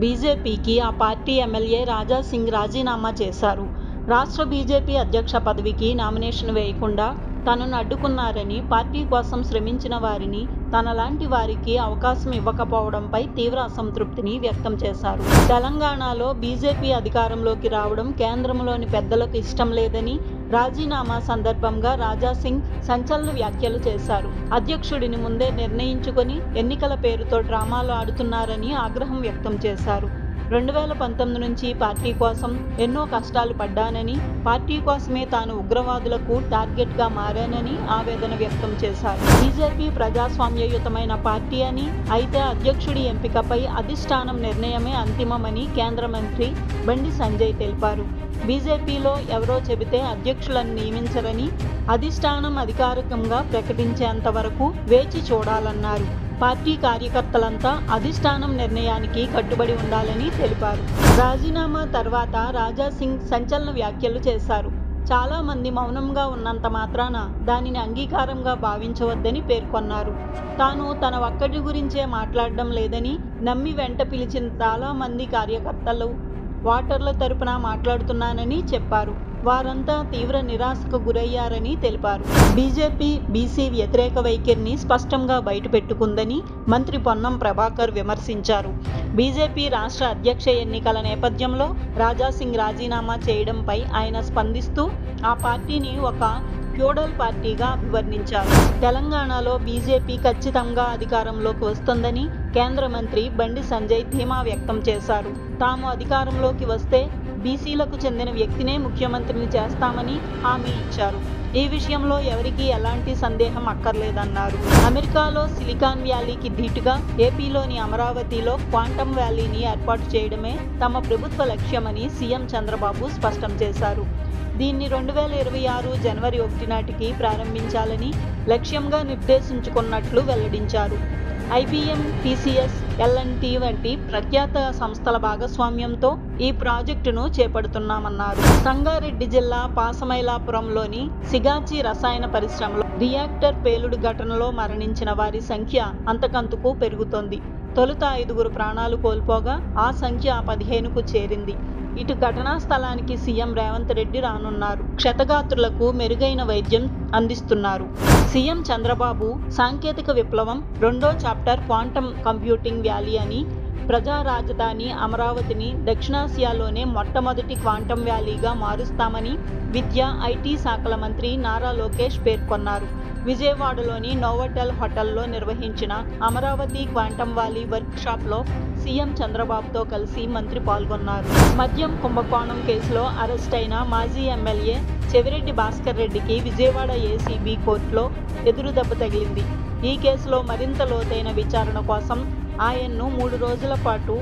బీజేపీకి ఆ party MLA Raja Singh రాజీనామా చేశారు. రాష్ట్ర బీజేపీ అధ్యక్ష పదవికి నామినేషన్ వేయకుండా తనను అడ్డుకున్నారని, పార్టీ కోసం శ్రమించిన వారిని, తనలాంటి వారికి అవకాశం ఇవ్వకపోవడంపై తీవ్ర అసంతృప్తిని వ్యక్తం చేశారు. తెలంగాణలో బీజేపీ అధికారంలోకి రావడం కేంద్రంలోని పెద్దలకు ఇష్టం లేదని రాజీనామా సందర్భంగా రాజా సింగ్ సంచలన వ్యాఖ్యలు చేశారు. అధ్యక్షుడిని ముందే నిర్ణయించుకొని ఎన్నికల పేరుతో డ్రామాలు ఆడుతున్నారని ఆగ్రహం వ్యక్తం చేశారు. 2019 నుంచి పార్టీ కోసం ఎన్నో కష్టాలు పడ్డానని, పార్టీ కోసమే తాను ఉగ్రవాదులకు టార్గెట్గా మారానని ఆవేదన వ్యక్తం చేశారు. బీజేపీ ప్రజాస్వామ్యయుతమైన పార్టీ అని, అయితే అధ్యక్షుడి ఎంపికపై అధిష్టానం నిర్ణయమే అంతిమమని కేంద్ర మంత్రి బండి సంజయ్ తెలిపారు. బీజేపీలో ఎవరో చెబితే అధ్యక్షులను నియమించరని, అధిష్టానం అధికారికంగా ప్రకటించేంత వరకు వేచి చూడాలన్నారు. పార్టీ కార్యకర్తలంతా అధిష్టానం నిర్ణయానికి కట్టుబడి ఉండాలని తెలిపారు. రాజీనామా తర్వాత రాజా సింగ్ సంచలన వ్యాఖ్యలు చేశారు. చాలా మంది మౌనంగా ఉన్నంత మాత్రాన దానిని అంగీకారంగా భావించవద్దని పేర్కొన్నారు. తాను తన ఒక్కడి గురించే మాట్లాడడం లేదని, నమ్మి వెంట పిలిచిన చాలా మంది కార్యకర్తలు, ఓటర్ల తరపున మాట్లాడుతున్నానని చెప్పారు. వారంతా తీవ్ర నిరాశకు గురయ్యారని తెలిపారు. బీజేపీ బీసీ వ్యతిరేక వైఖరిని స్పష్టంగా బయటపెట్టుకుందని మంత్రి పొన్నం ప్రభాకర్ విమర్శించారు. బీజేపీ రాష్ట్ర అధ్యక్ష ఎన్నికల నేపథ్యంలో రాజా సింగ్ రాజీనామా చేయడంపై ఆయన స్పందిస్తూ ఆ పార్టీని ఒక ఫ్యూడల్ పార్టీగా అభివర్ణించారు. తెలంగాణలో బీజేపీ ఖచ్చితంగా అధికారంలోకి వస్తుందని కేంద్ర మంత్రి బండి సంజయ్ ధీమా వ్యక్తం చేశారు. తాము అధికారంలోకి వస్తే బీసీలకు చెందిన వ్యక్తినే ముఖ్యమంత్రిని చేస్తామని హామీ ఇచ్చారు. ఈ విషయంలో ఎవరికీ ఎలాంటి సందేహం అక్కర్లేదన్నారు. అమెరికాలో సిలికాన్ వ్యాలీకి ధీటుగా ఏపీలోని అమరావతిలో క్వాంటమ్ వ్యాలీని ఏర్పాటు చేయడమే తమ ప్రభుత్వ లక్ష్యమని సీఎం చంద్రబాబు స్పష్టం చేశారు. దీన్ని 2026 జనవరి 1 నాటికి ప్రారంభించాలని లక్ష్యంగా నిర్దేశించుకున్నట్లు వెల్లడించారు. ఐబీఎం, టీసీఎస్, ఎల్&టీ వంటి ప్రఖ్యాత సంస్థల భాగస్వామ్యంతో ఈ ప్రాజెక్టును చేపడుతున్నామన్నారు. సంగారెడ్డి జిల్లా పాసమైలాపురంలోని సిగాచి రసాయన పరిశ్రమలో రియాక్టర్ పేలుడు ఘటనలో మరణించిన వారి సంఖ్య అంతకంతకు పెరుగుతోంది. తొలుత 5 ప్రాణాలు కోల్పోగా ఆ సంఖ్య 15కు చేరింది. ఇటు ఘటనా స్థలానికి సీఎం రేవంత్ రెడ్డి రానున్నారు. క్షతగాత్రులకు మెరుగైన వైద్యం అందిస్తున్నారు. సీఎం చంద్రబాబు సాంకేతిక విప్లవం 2వ చాప్టర్ క్వాంటమ్ కంప్యూటింగ్ వ్యాలీ అని, ప్రజా రాజధాని అమరావతిని దక్షిణాసియాలోనే మొట్టమొదటి క్వాంటమ్ వ్యాలీగా మారుస్తామని విద్యా, ఐటీ శాఖల మంత్రి నారా లోకేష్ పేర్కొన్నారు. విజయవాడలోని నోవోటెల్ హోటల్లో నిర్వహించిన అమరావతి క్వాంటమ్ వ్యాలీ వర్క్షాప్లో సీఎం చంద్రబాబుతో కలిసి మంత్రి పాల్గొన్నారు. మద్యం కుంభకోణం కేసులో అరెస్టైన మాజీ ఎమ్మెల్యే చెవిరెడ్డి భాస్కర్ రెడ్డికి విజయవాడ ఏసీబీ కోర్టులో ఎదురుదెబ్బ తగిలింది. ఈ కేసులో మరింత లోతైన విచారణ కోసం ఆయన్ను 3 రోజుల పాటు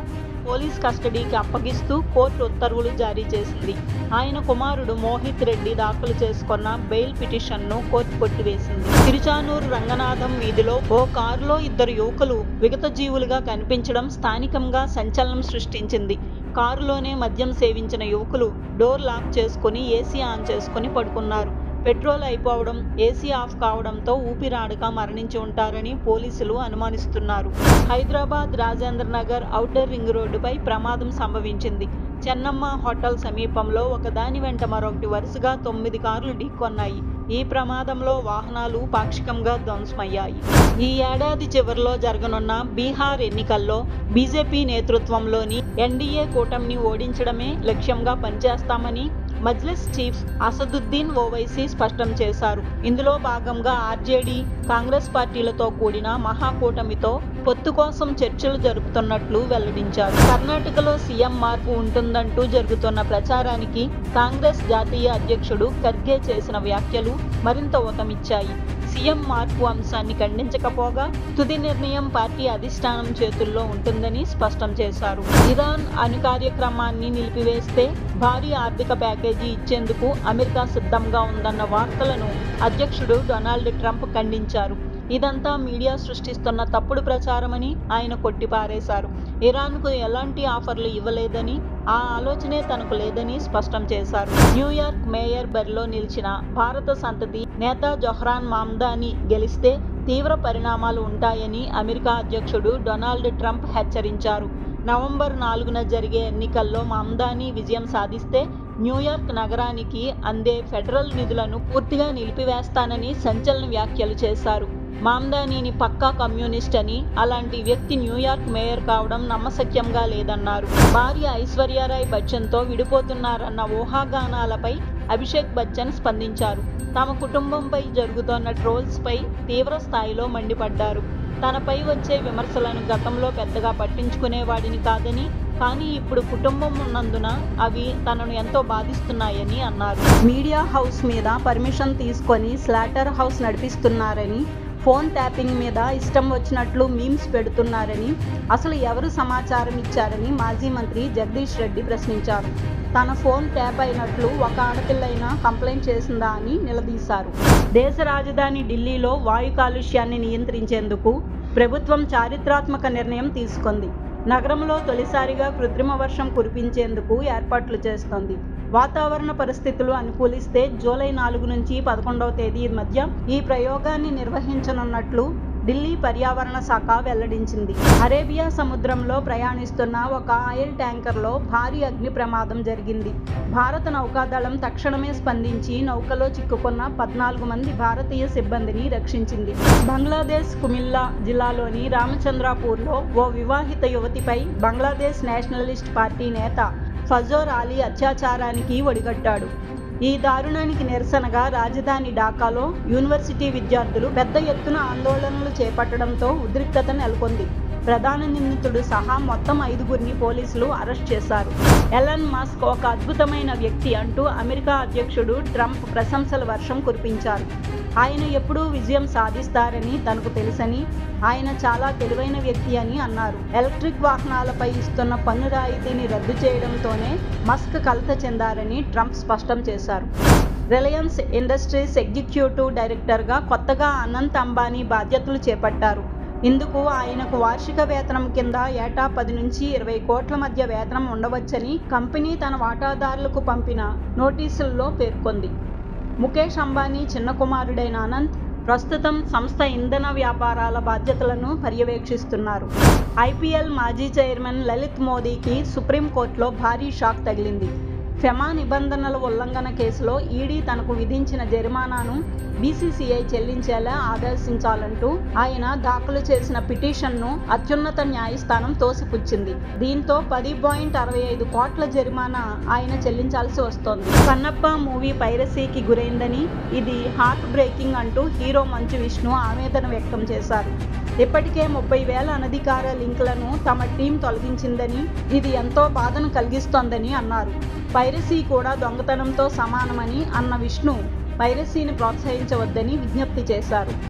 పోలీస్ కస్టడీకి అప్పగిస్తూ కోర్టు ఉత్తర్వులు జారీ చేసింది. ఆయన కుమారుడు మోహిత్ రెడ్డి దాఖలు చేసుకున్న బెయిల్ పిటిషన్ను కోర్టు కొట్టివేసింది. తిరుచానూరు రంగనాథం వీధిలో ఓ కారులో 2 యువకులు విగతజీవులుగా కనిపించడం స్థానికంగా సంచలనం సృష్టించింది. కారులోనే మద్యం సేవించిన యువకులు డోర్ లాక్ చేసుకుని ఏసీ ఆన్ చేసుకుని పడుకున్నారు. పెట్రోల్ అయిపోవడం, ఏసీ ఆఫ్ కావడంతో ఊపిరాడక మరణించి ఉంటారని పోలీసులు అనుమానిస్తున్నారు. హైదరాబాద్ రాజేంద్ర నగర్ ఔటర్ రింగ్ రోడ్డుపై ప్రమాదం సంభవించింది. చెన్నమ్మ హోటల్ సమీపంలో ఒకదాని వెంట మరొకటి వరుసగా 9 కార్లు ఢీకొన్నాయి. ఈ ప్రమాదంలో వాహనాలు పాక్షికంగా ధ్వంసమయ్యాయి. ఈ ఏడాది చివరిలో జరగనున్న బీహార్ ఎన్నికల్లో బీజేపీ నేతృత్వంలోని ఎన్డీఏ కూటమిని ఓడించడమే లక్ష్యంగా పనిచేస్తామని మజ్లిస్ చీఫ్ అసదుద్దీన్ ఓవైసీ స్పష్టం చేశారు. ఇందులో భాగంగా ఆర్జేడీ, కాంగ్రెస్ పార్టీలతో కూడిన మహాకూటమితో పొత్తు కోసం చర్చలు జరుపుతున్నట్లు వెల్లడించారు. కర్ణాటకలో సీఎం మార్పు ఉంటుందంటూ జరుగుతున్న ప్రచారానికి కాంగ్రెస్ జాతీయ అధ్యక్షుడు ఖర్గే చేసిన వ్యాఖ్యలు మరింత ఊతమిచ్చాయి. సీఎం మార్పు అంశాన్ని ఖండించకపోగా తుది నిర్ణయం పార్టీ అధిష్టానం చేతుల్లో ఉంటుందని స్పష్టం చేశారు. ఇరాన్ అణు కార్యక్రమాన్ని నిలిపివేస్తే భారీ ఆర్థిక ప్యాకేజీ ఇచ్చేందుకు అమెరికా సిద్ధంగా ఉందన్న వార్తలను అధ్యక్షుడు డొనాల్డ్ ట్రంప్ ఖండించారు. ఇదంతా మీడియా సృష్టిస్తున్న తప్పుడు ప్రచారమని ఆయన కొట్టిపారేశారు. ఇరాన్కు ఎలాంటి ఆఫర్లు ఇవ్వలేదని, ఆ ఆలోచనే తనకు లేదని స్పష్టం చేశారు. న్యూయార్క్ మేయర్ బరిలో నిలిచిన భారత సంతతి నేత జొహ్రాన్ మమ్దాని గెలిస్తే తీవ్ర పరిణామాలు ఉంటాయని అమెరికా అధ్యక్షుడు డొనాల్డ్ ట్రంప్ హెచ్చరించారు. నవంబర్ 4న జరిగే ఎన్నికల్లో మమ్దాని విజయం సాధిస్తే న్యూయార్క్ నగరానికి అందే ఫెడరల్ నిధులను పూర్తిగా నిలిపివేస్తానని సంచలన వ్యాఖ్యలు చేశారు. మమ్దానీని పక్కా కమ్యూనిస్ట్ అని, అలాంటి వ్యక్తి న్యూయార్క్ మేయర్ కావడం నమ్మశక్యంగా లేదన్నారు. భార్య ఐశ్వర్యారాయ్ బచ్చన్తో విడిపోతున్నారన్న ఊహాగానాలపై అభిషేక్ బచ్చన్ స్పందించారు. తమ కుటుంబంపై జరుగుతోన్న ట్రోల్స్పై తీవ్ర స్థాయిలో మండిపడ్డారు. తనపై వచ్చే విమర్శలను గతంలో పెద్దగా పట్టించుకునేవాడిని కాదని, కానీ ఇప్పుడు కుటుంబం ఉన్నందున అవి తనను ఎంతో బాధిస్తున్నాయని అన్నారు. మీడియా హౌస్ మీద పర్మిషన్ తీసుకొని స్లాటర్ హౌస్ నడిపిస్తున్నారని, ఫోన్ ట్యాపింగ్ మీద ఇష్టం వచ్చినట్లు మీమ్స్ పెడుతున్నారని, అసలు ఎవరు సమాచారం ఇచ్చారని మాజీ మంత్రి జగదీష్ రెడ్డి ప్రశ్నించారు. తన ఫోన్ ట్యాప్ అయినట్లు ఒక ఆడపిల్లైనా కంప్లైంట్ చేసిందా అని నిలదీశారు. దేశ రాజధాని ఢిల్లీలో వాయు కాలుష్యాన్ని నియంత్రించేందుకు ప్రభుత్వం చారిత్రాత్మక నిర్ణయం తీసుకుంది. నగరంలో తొలిసారిగా కృత్రిమ వర్షం కురిపించేందుకు ఏర్పాట్లు చేస్తోంది. వాతావరణ పరిస్థితులు అనుకూలిస్తే జూలై 4 నుంచి 11వ తేదీ మధ్య ఈ ప్రయోగాన్ని నిర్వహించనున్నట్లు ఢిల్లీ పర్యావరణ శాఖ వెల్లడించింది. అరేబియా సముద్రంలో ప్రయాణిస్తున్న ఒక ఆయిల్ ట్యాంకర్లో భారీ అగ్ని ప్రమాదం జరిగింది. భారత నౌకాదళం తక్షణమే స్పందించి నౌకలో చిక్కుకున్న 14 మంది భారతీయ సిబ్బందిని రక్షించింది. బంగ్లాదేశ్ కుమిల్లా జిల్లాలోని రామచంద్రాపూర్లో ఓ వివాహిత యువతిపై బంగ్లాదేశ్ నేషనలిస్ట్ పార్టీ నేత ఫజోర్ అలీ అత్యాచారానికి ఒడిగట్టాడు. ఈ దారుణానికి నిరసనగా రాజధాని ఢాకాలో యూనివర్సిటీ విద్యార్థులు పెద్ద ఎత్తున ఆందోళనలు చేపట్టడంతో ఉద్రిక్తత నెలకొంది. ప్రధాన నిందితుడు సహా మొత్తం 5గురిని పోలీసులు అరెస్ట్ చేశారు. ఎలన్ మస్క్ ఒక అద్భుతమైన వ్యక్తి అంటూ అమెరికా అధ్యక్షుడు ట్రంప్ ప్రశంసల వర్షం కురిపించారు. ఆయన ఎప్పుడూ విజయం సాధిస్తారని తనకు తెలుసని, ఆయన చాలా తెలివైన వ్యక్తి అని అన్నారు. ఎలక్ట్రిక్ వాహనాలపై ఇస్తున్న పన్ను రాయితీని రద్దు చేయడంతోనే మస్క్ కలత చెందారని ట్రంప్ స్పష్టం చేశారు. రిలయన్స్ ఇండస్ట్రీస్ ఎగ్జిక్యూటివ్ డైరెక్టర్గా కొత్తగా అనంత్ అంబానీ బాధ్యతలు చేపట్టారు. ఇందుకు ఆయనకు వార్షిక వేతనం కింద ఏటా 10 నుంచి 20 కోట్ల మధ్య వేతనం ఉండవచ్చని కంపెనీ తన వాటాదారులకు పంపిన నోటీసుల్లో పేర్కొంది. ముఖేష్ అంబానీ చిన్న కుమారుడైన అనంత్ ప్రస్తుతం సంస్థ ఇంధన వ్యాపారాల బాధ్యతలను పర్యవేక్షిస్తున్నారు. ఐపీఎల్ మాజీ చైర్మన్ లలిత్ మోదీకి సుప్రీంకోర్టులో భారీ షాక్ తగిలింది. ఫెమా నిబంధనల ఉల్లంఘన కేసులో ఈడీ తనకు విధించిన జరిమానాను బీసీసీఐ చెల్లించేలా ఆదేశించాలంటూ ఆయన దాఖలు చేసిన పిటిషన్ను అత్యున్నత న్యాయస్థానం తోసిపుచ్చింది. దీంతో 10.65 కోట్ల జరిమానా ఆయన చెల్లించాల్సి వస్తోంది. కన్నప్ప మూవీ పైరసీకి గురైందని, ఇది హార్ట్ బ్రేకింగ్ అంటూ హీరో మంచు విష్ణు ఆవేదన వ్యక్తం చేశారు. ఇప్పటికే 30,000 అనధికార లింకులను తమ టీం తొలగించిందని, ఇది ఎంతో బాధను కలిగిస్తోందని అన్నారు. పైరసీ కూడా దొంగతనంతో సమానమని అన్న విష్ణు పైరసీని ప్రోత్సహించవద్దని విజ్ఞప్తి చేశారు.